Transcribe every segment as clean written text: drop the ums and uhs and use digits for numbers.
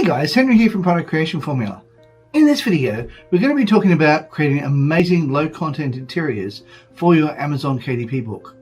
Hey guys, Henry here from Product Creation Formula. In this video, we're going to be talking about creating amazing low-content interiors for your Amazon KDP book.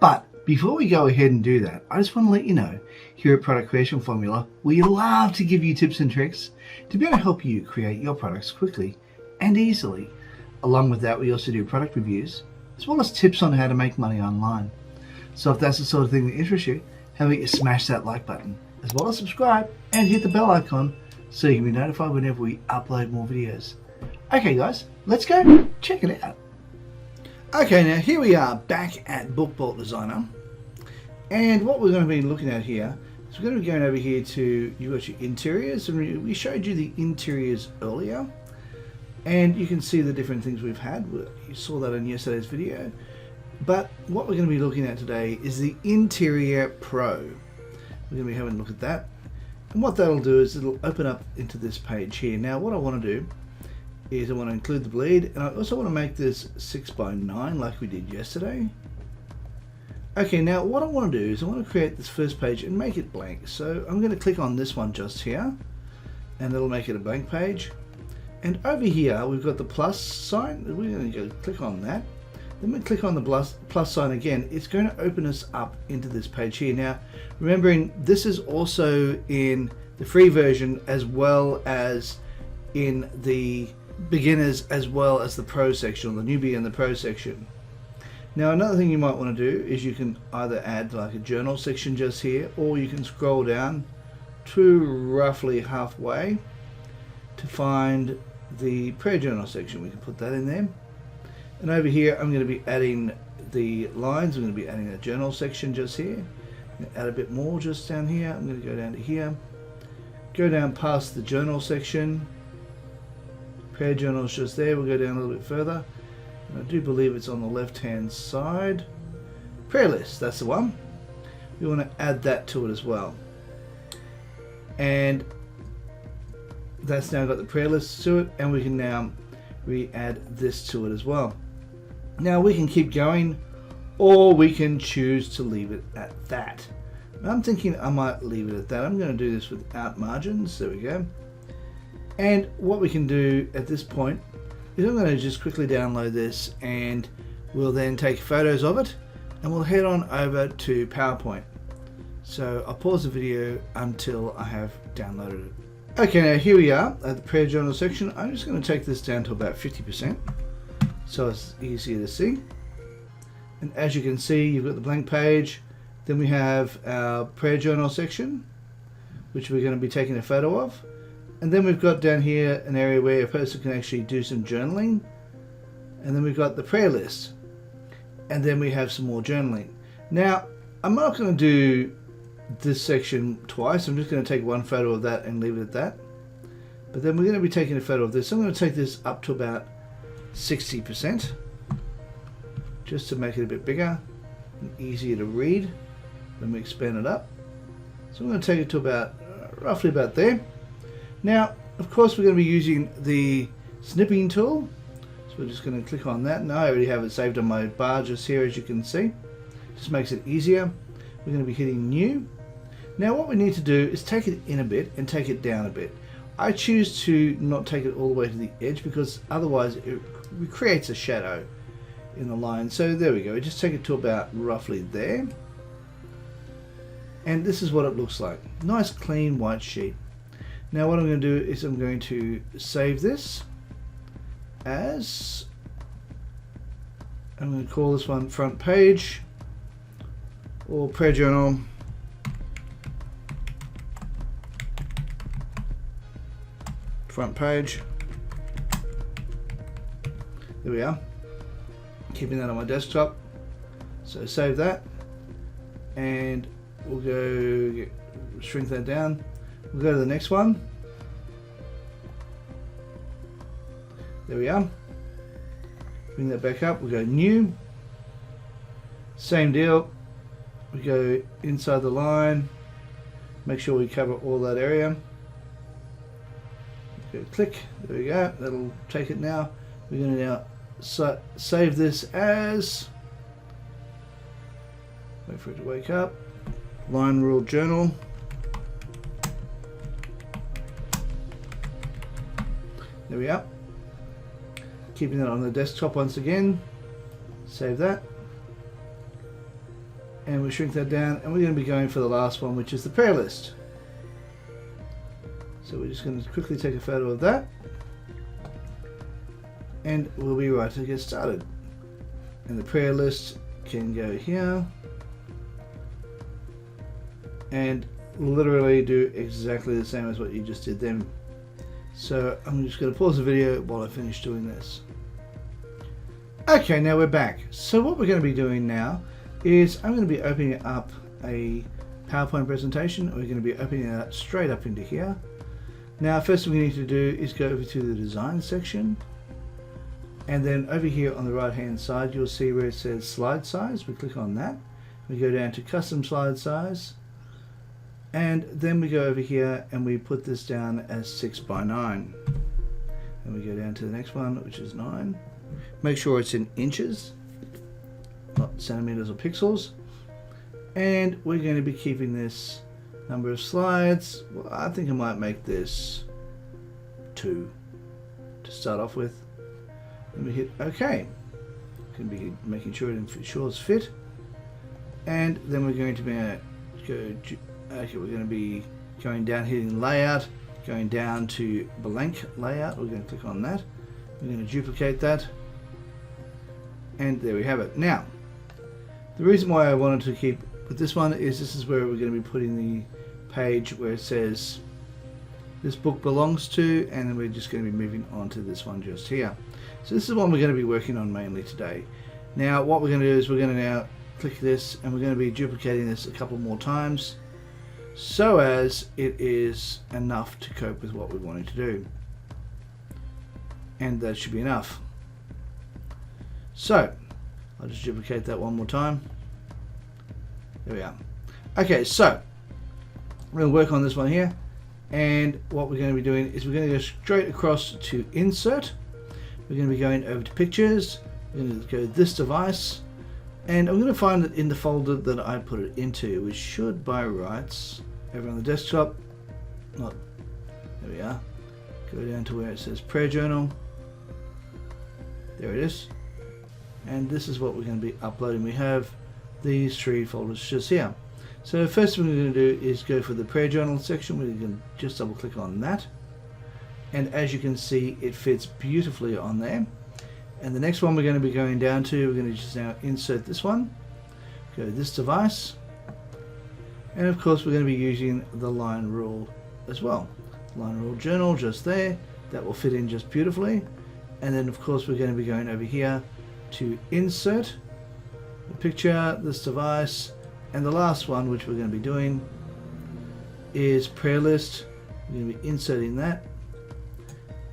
But before we go ahead and do that, I just want to let you know, here at Product Creation Formula, we love to give you tips and tricks to be able to help you create your products quickly and easily. Along with that, we also do product reviews, as well as tips on how to make money online. So if that's the sort of thing that interests you, how about you smash that like button, as well as subscribe and hit the bell icon so you can be notified whenever we upload more videos. Okay guys, let's go check it out. Okay, now here we are back at BookBolt Designer, and what we're going to be looking at here is we're going to be going over here to, you've got your interiors, and we showed you the interiors earlier, and you can see the different things we've had. You saw that in yesterday's video, but what we're going to be looking at today is the Interior Pro. We're going to be having a look at that, and what that'll do is it'll open up into this page here. Now what I want to do is I want to include the bleed, and I also want to make this 6x9 like we did yesterday. Okay, now what I want to do is I want to create this first page and make it blank. So I'm going to click on this one just here, and it'll make it a blank page. And over here we've got the plus sign. We're going to go click on that. Then we click on the plus sign again. It's going to open us up into this page here. Now, remembering this is also in the free version as well as in the beginners as well as the pro section, or the newbie and the pro section. Now, another thing you might want to do is you can either add like a journal section just here, or you can scroll down to roughly halfway to find the prayer journal section. We can put that in there. And over here I'm going to be adding the lines. I'm going to be adding a journal section just here. I'm going to add a bit more just down here. I'm going to go down to here, go down past the journal section. Prayer journal is just there. We'll go down a little bit further, and I do believe it's on the left hand side. Prayer list, that's the one. We want to add that to it as well, and that's now got the prayer list to it, and we can now re-add this to it as well. Now we can keep going, or we can choose to leave it at that. I'm thinking I might leave it at that. I'm going to do this without margins. There we go. And what we can do at this point is I'm going to just quickly download this, and we'll then take photos of it, and we'll head on over to PowerPoint. So I'll pause the video until I have downloaded it. Okay, now here we are at the prayer journal section. I'm just going to take this down to about 50% so it's easier to see. And as you can see, you've got the blank page. Then we have our prayer journal section, which we're going to be taking a photo of. And then we've got down here an area where a person can actually do some journaling. And then we've got the prayer list. And then we have some more journaling. Now, I'm not going to do this section twice. I'm just going to take one photo of that and leave it at that. But then we're going to be taking a photo of this. So I'm going to take this up to about 60%, just to make it a bit bigger and easier to read when we expand it up. So I'm going to take it to about roughly about there. Now, of course, we're going to be using the snipping tool. So we're just going to click on that. Now I already have it saved on my bar just here, as you can see. Just makes it easier. We're going to be hitting new. Now what we need to do is take it in a bit and take it down a bit. I choose to not take it all the way to the edge, because otherwise it creates a shadow in the line. So there we go. Just take it to about roughly there. And this is what it looks like. Nice clean white sheet. Now what I'm going to do is I'm going to save this as, I'm going to call this one front page, or prayer journal front page. There we are. Keeping that on my desktop. So save that, and we'll go shrink that down. We'll go to the next one. There we are. Bring that back up. We'll go new. Same deal. We go inside the line. Make sure we cover all that area. Go click. There we go. That'll take it now. We're going to now save this as, wait for it to wake up, line rule journal. There we are. Keeping that on the desktop once again. Save that. And we'll shrink that down, and we're going to be going for the last one, which is the prayer list. So we're just going to quickly take a photo of that, and we'll be right to get started. And the prayer list can go here and literally do exactly the same as what you just did then. So I'm just going to pause the video while I finish doing this. Okay, now we're back. So what we're going to be doing now is I'm going to be opening up a PowerPoint presentation. We're going to be opening it up straight up into here. Now first thing we need to do is go over to the design section, and then over here on the right hand side you'll see where it says slide size. We click on that, we go down to custom slide size, and then we go over here and we put this down as 6 by 9, and we go down to the next one, which is 9. Make sure it's in inches, not centimeters or pixels, and we're going to be keeping this number of slides. Well, I think I might make this 2 to start off with. Then we hit OK. Can be making sure it ensures fit, and then we're going to be we're going to be going down, hitting layout, going down to blank layout. We're going to click on that. We're going to duplicate that, and there we have it. Now, the reason why I wanted to keep with this one is this is where we're going to be putting the page where it says this book belongs to, and then we're just going to be moving on to this one just here. So this is what we're going to be working on mainly today. Now what we're going to do is we're going to now click this, and we're going to be duplicating this a couple more times so as it is enough to cope with what we're wanting to do, and that should be enough. So I'll just duplicate that one more time. There we are. Okay, so we're going to work on this one here, and what we're going to be doing is we're going to go straight across to insert. We're going to be going over to pictures. We're going to go to this device, and I'm going to find it in the folder that I put it into, which should by rights over on the desktop. Not there we are. Go down to where it says prayer journal. There it is. And this is what we're going to be uploading. We have these 3 folders just here. So first thing we're going to do is go for the prayer journal section. We're going to just double click on that, and as you can see it fits beautifully on there. And the next one we're going to be going down to, we're going to just now insert this one, go to this device, and of course we're going to be using the line rule as well. Line rule journal just there, that will fit in just beautifully. And then of course we're going to be going over here to insert the picture, this device, and the last one which we're going to be doing is prayer list. We're going to be inserting that,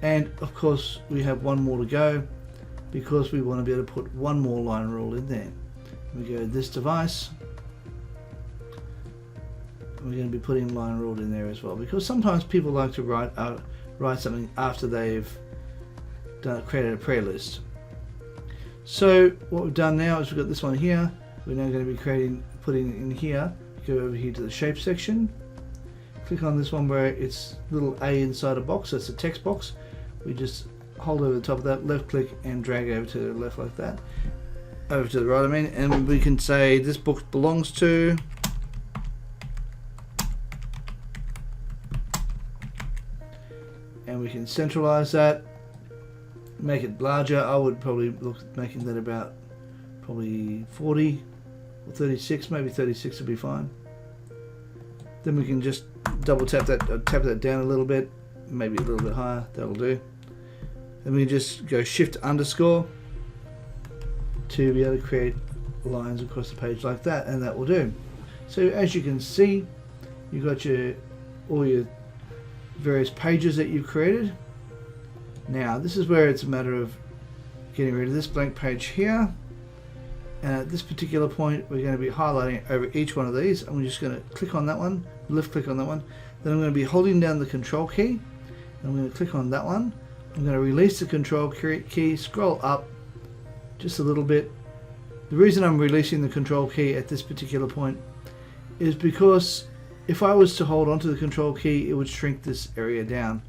and of course we have one more to go because we want to be able to put one more line rule in there. We go to this device, and we're going to be putting line rule in there as well, because sometimes people like to write something after they've created a prayer list. So what we've done now is we've got this one here. We're now going to be putting in here. Go over here to the shape section. Click on this one where it's little A inside a box. That's a text box. We just hold over the top of that, left click, and drag over to the left like that. Over to the right, I mean, and we can say this book belongs to. And we can centralize that. Make it larger. I would probably look at making that about probably 40 or 36, maybe 36 would be fine. Then we can just double tap that down a little bit, maybe a little bit higher, that'll do. Then we just go shift underscore to be able to create lines across the page like that, and that will do. So as you can see, you've got all your various pages that you've created. Now this is where it's a matter of getting rid of this blank page here, and at this particular point we're going to be highlighting over each one of these. I'm just going to click on that one, left click on that one, then I'm going to be holding down the control key, and I'm going to click on that one. I'm going to release the control key, scroll up just a little bit. The reason I'm releasing the control key at this particular point is because if I was to hold onto the control key, it would shrink this area down.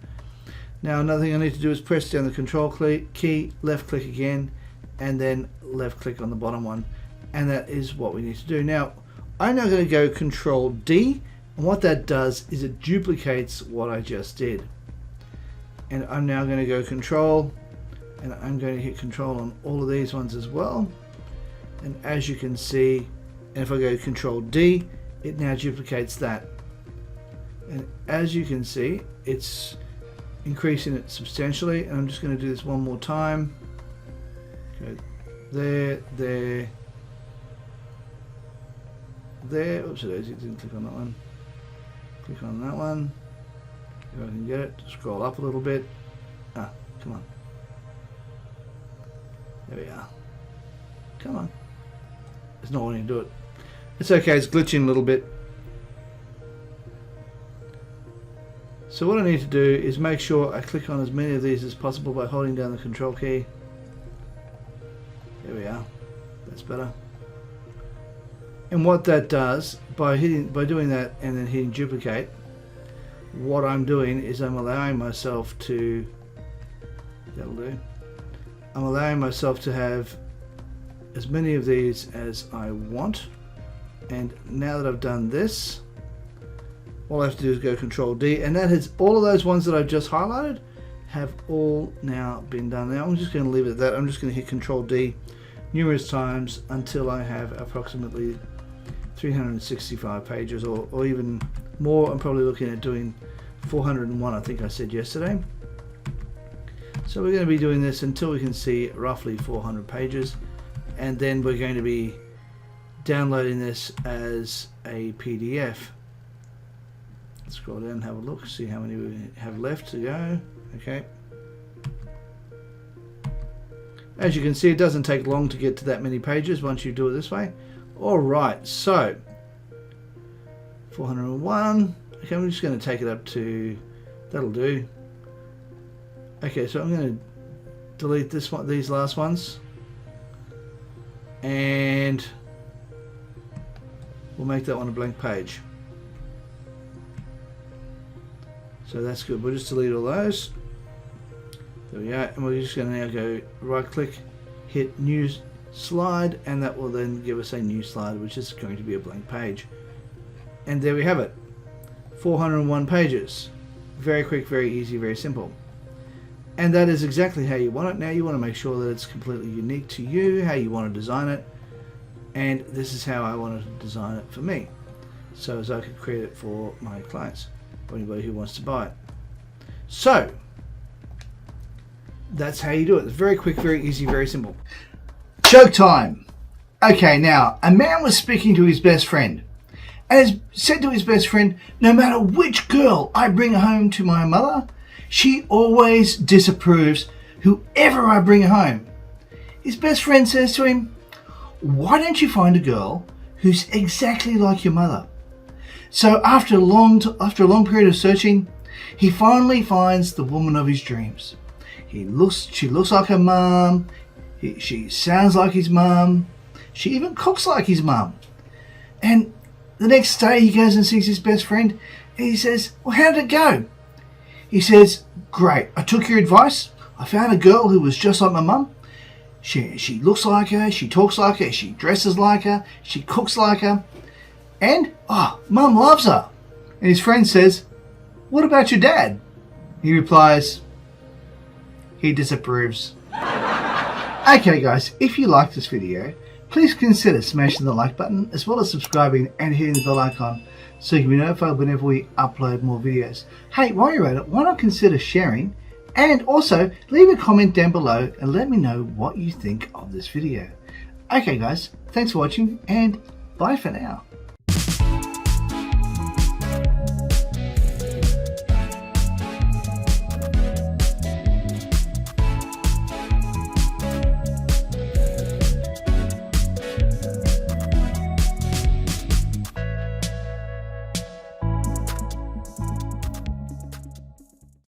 Now another thing I need to do is press down the control key, left click again, and then left click on the bottom one. And that is what we need to do. Now, I'm now going to go Control D, and what that does is it duplicates what I just did. And I'm now going to go Control, and I'm going to hit Control on all of these ones as well. And as you can see, and if I go Control D, it now duplicates that. And as you can see, it's increasing it substantially. And I'm just going to do this one more time. Go there, there, there. Oops, it didn't click on that one. Click on that one. If I can get it, scroll up a little bit. Ah, come on. There we are. Come on. It's not wanting to do it. It's okay, it's glitching a little bit. So what I need to do is make sure I click on as many of these as possible by holding down the control key. There we are. That's better. And what that does, by doing that and then hitting duplicate, what I'm doing is I'm allowing myself to, that'll do, I'm allowing myself to have as many of these as I want. And now that I've done this, all I have to do is go Control D, and that has all of those ones that I've just highlighted have all now been done. Now I'm just going to leave it at that. I'm just going to hit Control D numerous times until I have approximately 365 pages or even more. I'm probably looking at doing 401, I think I said yesterday. So we're going to be doing this until we can see roughly 400 pages, and then we're going to be downloading this as a PDF. Let's scroll down and have a look, see how many we have left to go. Okay. As you can see, it doesn't take long to get to that many pages once you do it this way. Alright, so 401. Okay, I'm just going to take it up to, that'll do. Okay, so I'm going to delete this one, these last ones, and we'll make that one a blank page. So that's good. We'll just delete all those. There we go. And we're just going to now go right click, hit new slide, and that will then give us a new slide, which is going to be a blank page. And there we have it. 401 pages. Very quick, very easy, very simple. And that is exactly how you want it. Now you want to make sure that it's completely unique to you, how you want to design it. And this is how I wanted to design it for me, so as I could create it for my clients or anybody who wants to buy it. So that's how you do it. It's very quick, very easy, very simple. Joke time. Okay, now a man was speaking to his best friend and said to his best friend, no matter which girl I bring home to my mother, she always disapproves whoever I bring home. His best friend says to him, why don't you find a girl who's exactly like your mother? So after a long period of searching, he finally finds the woman of his dreams. She looks like her mum. She sounds like his mum. She even cooks like his mum. And the next day he goes and sees his best friend, and he says, well, how did it go? He says, great, I took your advice. I found a girl who was just like my mum. She looks like her, she talks like her, she dresses like her, she cooks like her, and, oh, mum loves her. And his friend says, what about your dad? He replies, he disapproves. Okay guys, if you liked this video, please consider smashing the like button as well as subscribing and hitting the bell icon so you can be notified whenever we upload more videos. Hey, while you're at it, why not consider sharing, and also leave a comment down below and let me know what you think of this video. Okay guys, thanks for watching and bye for now.